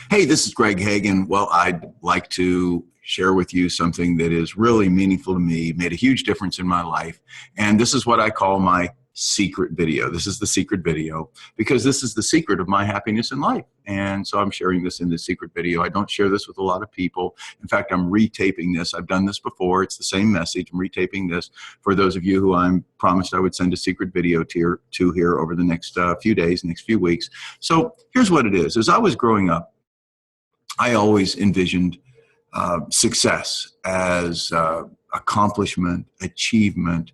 Hey, this is Greg Hague, and well, I'd like to share with you something that is really meaningful to me, made a huge difference in my life, and this is what I call my secret video. This is the secret video because this is the secret of my happiness in life, and so I'm sharing this in the secret video. I don't share this with a lot of people. In fact, I'm retaping this. I've done this before. It's the same message. I'm retaping this for those of you who I promised I would send a secret video to here over the next few days, next few weeks. So here's what it is. As I was growing up, I always envisioned success as accomplishment, achievement,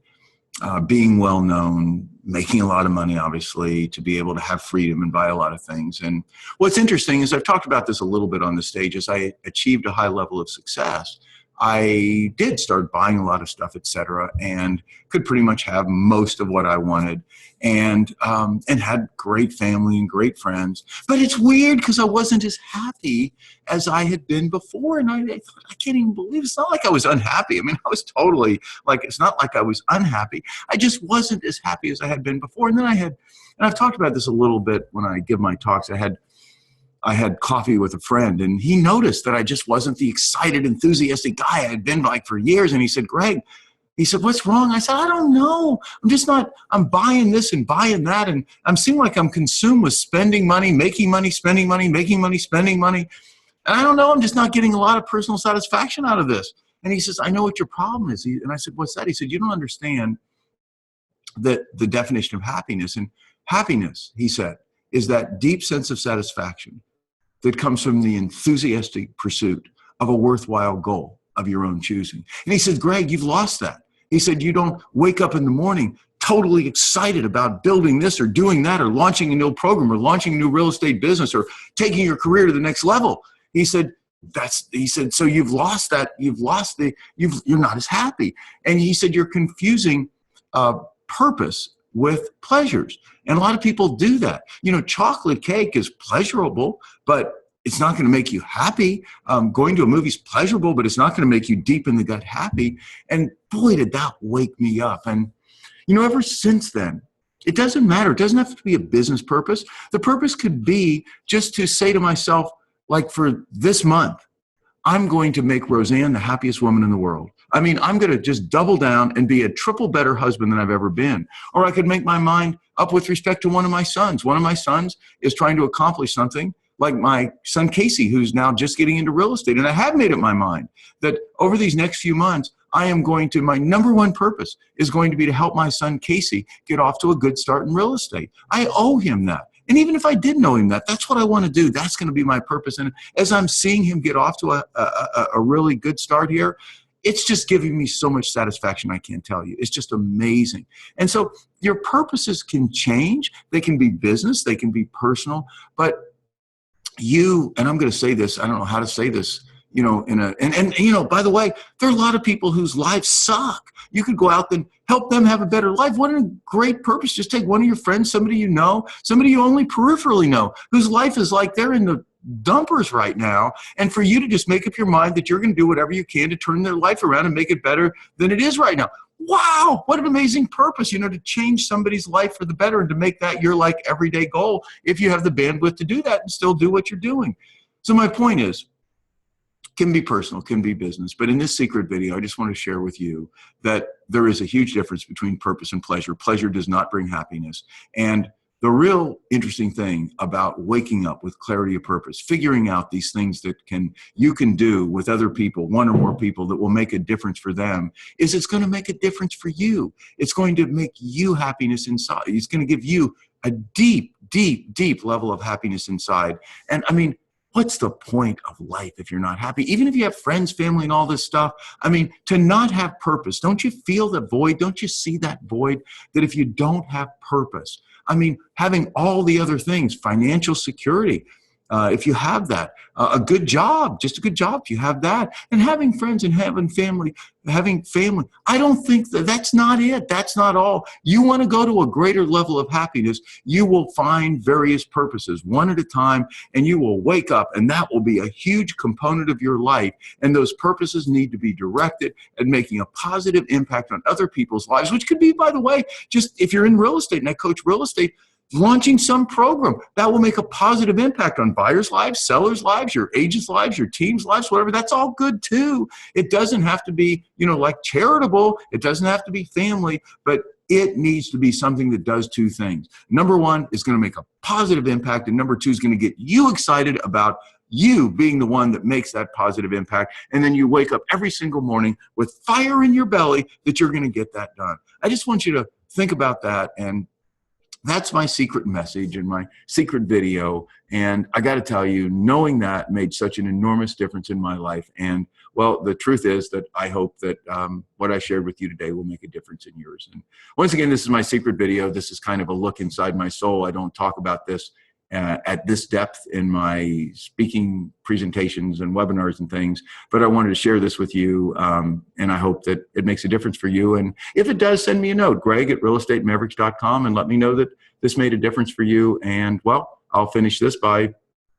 being well known, making a lot of money, obviously, to be able to have freedom and buy a lot of things. And what's interesting is I've talked about this a little bit on the stage. As I achieved a high level of success, I did start buying a lot of stuff, etc., and could pretty much have most of what I wanted, and had great family and great friends. But it's weird because I wasn't as happy as I had been before, and I thought, I can't even believe it's not like I was unhappy. I mean, I was totally like, it's not like I was unhappy. I just wasn't as happy as I had been before. And then and I've talked about this a little bit when I give my talks. I had coffee with a friend, and he noticed that I just wasn't the excited, enthusiastic guy I had been like for years. And he said, Greg, he said, what's wrong? I said, I don't know. I'm just not, I'm buying this and buying that. And I'm seeming like I'm consumed with spending money, making money, spending money, making money, spending money. And I don't know, I'm just not getting a lot of personal satisfaction out of this. And he says, I know what your problem is. And I said, what's that? He said, you don't understand that the definition of happiness. And happiness, he said, is that deep sense of satisfaction that comes from the enthusiastic pursuit of a worthwhile goal of your own choosing. And he said, Greg, you've lost that. He said, you don't wake up in the morning totally excited about building this or doing that or launching a new program or launching a new real estate business or taking your career to the next level. He said, so you've lost that. You're not as happy. And he said, you're confusing purpose with pleasures. And a lot of people do that. You know, chocolate cake is pleasurable, but it's not going to make you happy. Going to a movie is pleasurable, but it's not going to make you deep in the gut happy. And boy, did that wake me up. And, you know, ever since then, it doesn't matter. It doesn't have to be a business purpose. The purpose could be just to say to myself, like for this month, I'm going to make Roseanne the happiest woman in the world. I mean, I'm going to just double down and be a triple better husband than I've ever been. Or I could make my mind up with respect to one of my sons. One of my sons is trying to accomplish something, like my son Casey, who's now just getting into real estate. And I have made up my mind that over these next few months, my number one purpose is going to be to help my son Casey get off to a good start in real estate. I owe him that. And even if I didn't know him that's what I want to do. That's going to be my purpose. And as I'm seeing him get off to a really good start here, it's just giving me so much satisfaction I can't tell you. It's just amazing. And so your purposes can change. They can be business. They can be personal. But and I'm going to say this, I don't know how to say this, you know, you know, by the way, there are a lot of people whose lives suck. You could go out and help them have a better life. What a great purpose. Just take one of your friends, somebody you know, somebody you only peripherally know, whose life is like they're in the dumpers right now. And for you to just make up your mind that you're going to do whatever you can to turn their life around and make it better than it is right now. Wow, what an amazing purpose, you know, to change somebody's life for the better and to make that your like everyday goal if you have the bandwidth to do that and still do what you're doing. So my point is, can be personal, can be business. But in this secret video, I just want to share with you that there is a huge difference between purpose and pleasure. Pleasure does not bring happiness. And the real interesting thing about waking up with clarity of purpose, figuring out these things that you can do with other people, one or more people, that will make a difference for them, is it's going to make a difference for you. It's going to make you happiness inside. It's going to give you a deep, deep, deep level of happiness inside. And I mean, what's the point of life if you're not happy? Even if you have friends, family, and all this stuff, I mean, to not have purpose, don't you feel the void? Don't you see that void? That if you don't have purpose, I mean, having all the other things, financial security, if you have that, a good job, just a good job, if you have that, and having friends and having family, I don't think that's not it. That's not all. You want to go to a greater level of happiness, you will find various purposes, one at a time, and you will wake up, and that will be a huge component of your life. And those purposes need to be directed at making a positive impact on other people's lives, which could be, by the way, just if you're in real estate, and I coach real estate, launching some program that will make a positive impact on buyers' lives, sellers' lives, your agents' lives, your team's lives, whatever. That's all good too. It doesn't have to be, like charitable. It doesn't have to be family, but it needs to be something that does two things. Number one is going to make a positive impact, and number two is going to get you excited about you being the one that makes that positive impact. And then you wake up every single morning with fire in your belly that you're going to get that done. I just want you to think about that. And that's my secret message and my secret video. And I got to tell you, knowing that made such an enormous difference in my life. And well, the truth is that I hope that what I shared with you today will make a difference in yours. And once again, this is my secret video. This is kind of a look inside my soul. I don't talk about this at this depth in my speaking presentations and webinars and things, but I wanted to share this with you, and I hope that it makes a difference for you. And if it does, send me a note, greg@realestatemaverick.com, and let me know that this made a difference for you. And well, I'll finish this by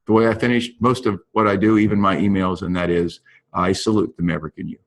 the way I finish most of what I do, even my emails, and that is, I salute the Maverick in you.